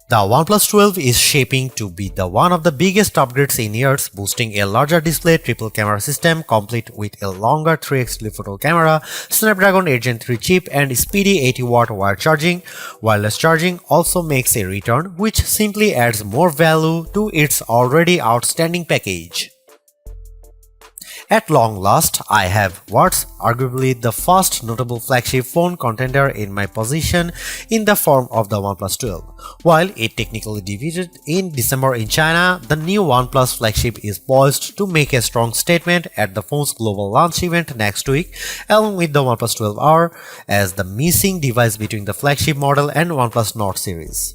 The OnePlus 12 is shaping to be one of the biggest upgrades in years, boasting a larger display, triple camera system complete with a longer 3x telephoto camera, Snapdragon 8 Gen 3 chip and speedy 80-watt wire charging. Wireless charging also makes a return, which simply adds more value to its already outstanding package. At long last, I have what's arguably the first notable flagship phone contender in my possession in the form of the OnePlus 12. While it technically debuted in December in China, the new OnePlus flagship is poised to make a strong statement at the phone's global launch event next week, along with the OnePlus 12R as the missing device between the flagship model and OnePlus Nord series.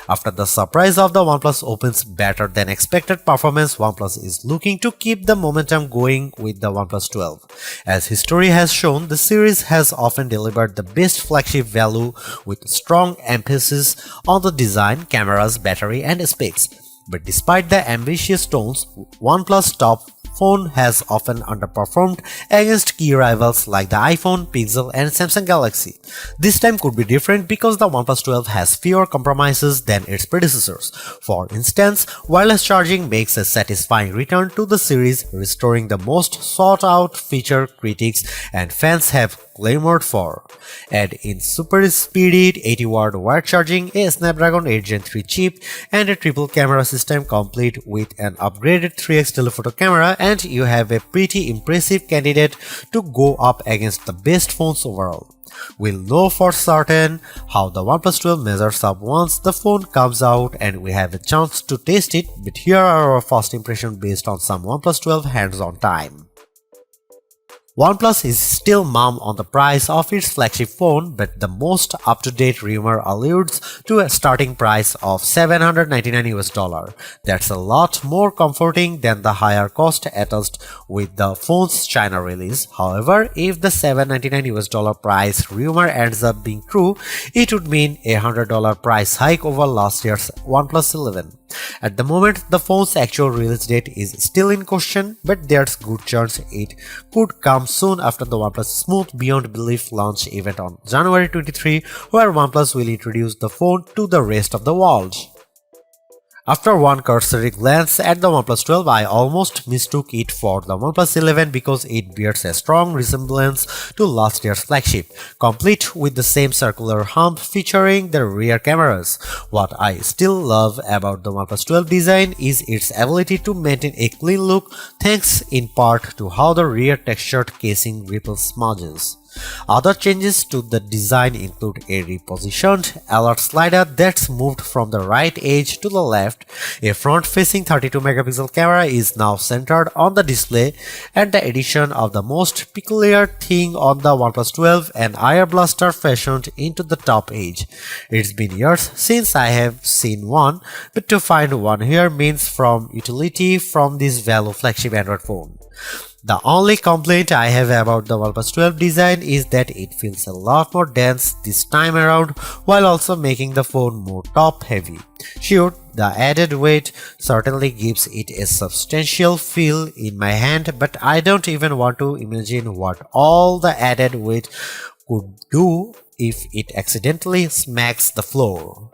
After the surprise of the OnePlus Open's better than expected performance, OnePlus is looking to keep the momentum going with the OnePlus 12. As history has shown, the series has often delivered the best flagship value with strong emphasis on the design, cameras, battery and specs. But despite the ambitious tones, OnePlus top phone has often underperformed against key rivals like the iPhone, Pixel and Samsung Galaxy. This time could be different because the OnePlus 12 has fewer compromises than its predecessors. For instance, wireless charging makes a satisfying return to the series, restoring the most sought-out feature critics and fans have clamored for. Add in super speedy 80-watt wire charging, a Snapdragon 8 Gen 3 chip, and a triple camera system complete with an upgraded 3x telephoto camera, and you have a pretty impressive candidate to go up against the best phones overall. We'll know for certain how the OnePlus 12 measures up once the phone comes out and we have a chance to test it, but here are our first impressions based on some OnePlus 12 hands-on time. OnePlus is still mum on the price of its flagship phone, but the most up-to-date rumor alludes to a starting price of $799. That's a lot more comforting than the higher cost attached with the phone's China release. However, if the $799 price rumor ends up being true, it would mean a $100 price hike over last year's OnePlus 11. At the moment, the phone's actual release date is still in question, but there's good chance it could come soon after the OnePlus Smooth Beyond Belief launch event on January 23, where OnePlus will introduce the phone to the rest of the world. After one cursory glance at the OnePlus 12, I almost mistook it for the OnePlus 11 because it bears a strong resemblance to last year's flagship, complete with the same circular hump featuring the rear cameras. What I still love about the OnePlus 12 design is its ability to maintain a clean look, thanks in part to how the rear textured casing repels smudges. Other changes to the design include a repositioned alert slider that's moved from the right edge to the left, a front-facing 32-megapixel camera is now centered on the display, and the addition of the most peculiar thing on the OnePlus 12, an air blaster fashioned into the top edge. It's been years since I have seen one, but to find one here means from utility from this value flagship Android phone. The only complaint I have about the OnePlus 12 design is that it feels a lot more dense this time around, while also making the phone more top-heavy. Sure, the added weight certainly gives it a substantial feel in my hand, but I don't even want to imagine what all the added weight could do if it accidentally smacks the floor.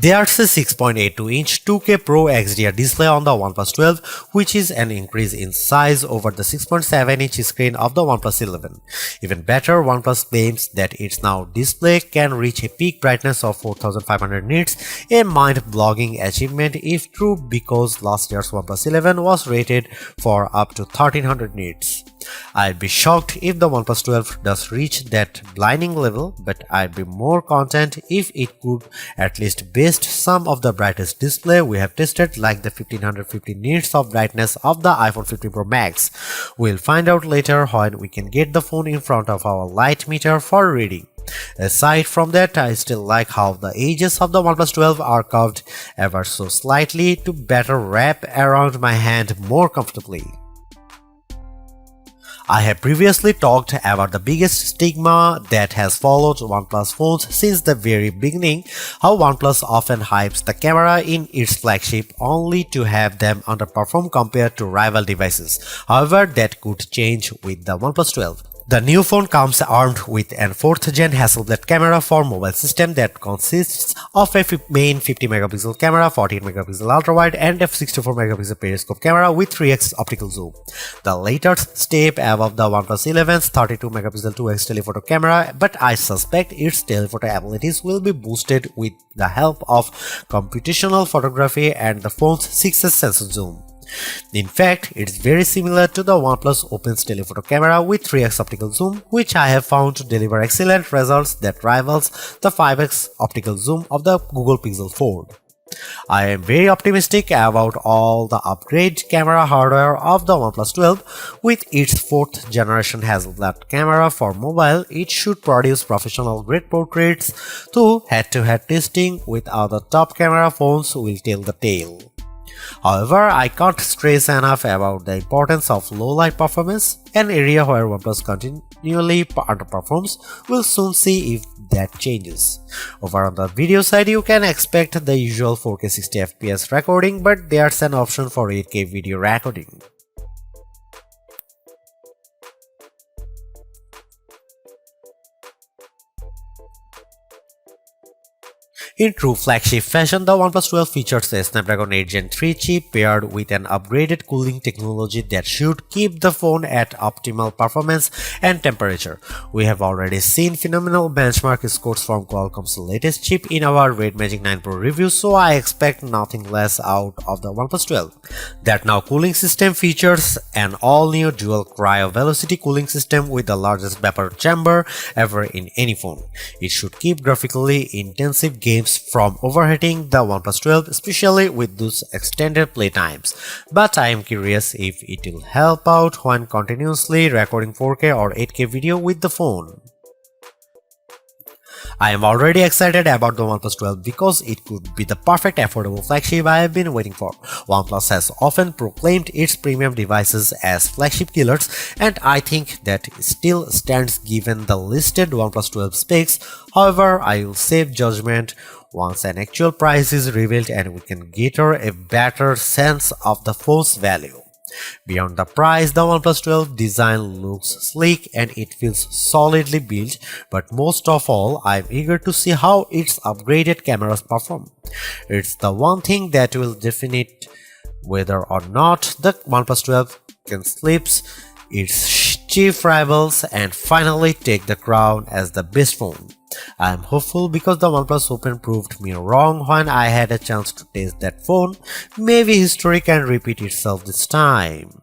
There's a 6.82-inch 2K Pro XDR display on the OnePlus 12, which is an increase in size over the 6.7-inch screen of the OnePlus 11. Even better, OnePlus claims that its now display can reach a peak brightness of 4500 nits, a mind-blogging achievement if true because last year's OnePlus 11 was rated for up to 1300 nits. I'd be shocked if the OnePlus 12 does reach that blinding level, but I'd be more content if it could at least best some of the brightest display we have tested, like the 1550 nits of brightness of the iPhone 15 Pro Max. We'll find out later when we can get the phone in front of our light meter for reading. Aside from that, I still like how the edges of the OnePlus 12 are curved ever so slightly to better wrap around my hand more comfortably. I have previously talked about the biggest stigma that has followed OnePlus phones since the very beginning, how OnePlus often hypes the camera in its flagship only to have them underperform compared to rival devices. However, that could change with the OnePlus 12. The new phone comes armed with an 4th gen Hasselblad camera for mobile system that consists of a main 50 megapixel camera, 14 megapixel ultrawide and a 64 megapixel periscope camera with 3x optical zoom. The latter step above the OnePlus 11's 32 megapixel 2x telephoto camera, but I suspect its telephoto abilities will be boosted with the help of computational photography and the phone's 6x sensor zoom. In fact, it's very similar to the OnePlus Open's telephoto camera with 3x optical zoom, which I have found to deliver excellent results that rivals the 5x optical zoom of the Google Pixel 4. I am very optimistic about all the upgrade camera hardware of the OnePlus 12. With its 4th generation Hasselblad camera for mobile, it should produce professional grade portraits, though head-to-head testing with other top camera phones will tell the tale. However, I can't stress enough about the importance of low-light performance, an area where OnePlus continually underperforms. We'll soon see if that changes. Over on the video side, you can expect the usual 4K 60 FPS recording, but there's an option for 8K video recording. In true flagship fashion, the OnePlus 12 features a Snapdragon 8 Gen 3 chip paired with an upgraded cooling technology that should keep the phone at optimal performance and temperature. We have already seen phenomenal benchmark scores from Qualcomm's latest chip in our Red Magic 9 Pro review, so I expect nothing less out of the OnePlus 12. That now cooling system features an all-new dual cryo velocity cooling system with the largest vapor chamber ever in any phone. It should keep graphically intensive games from overheating the OnePlus 12, especially with those extended playtimes. But I am curious if it will help out when continuously recording 4K or 8K video with the phone. I am already excited about the OnePlus 12 because it could be the perfect affordable flagship I have been waiting for. OnePlus has often proclaimed its premium devices as flagship killers, and I think that still stands given the listed OnePlus 12 specs. However, I will save judgment once an actual price is revealed and we can gather a better sense of the phone's value. Beyond the price, the OnePlus 12 design looks sleek and it feels solidly built, but most of all, I'm eager to see how its upgraded cameras perform. It's the one thing that will define whether or not the OnePlus 12 can eclipse its chief rivals and finally take the crown as the best phone. I'm hopeful because the OnePlus Open proved me wrong when I had a chance to test that phone. Maybe history can repeat itself this time.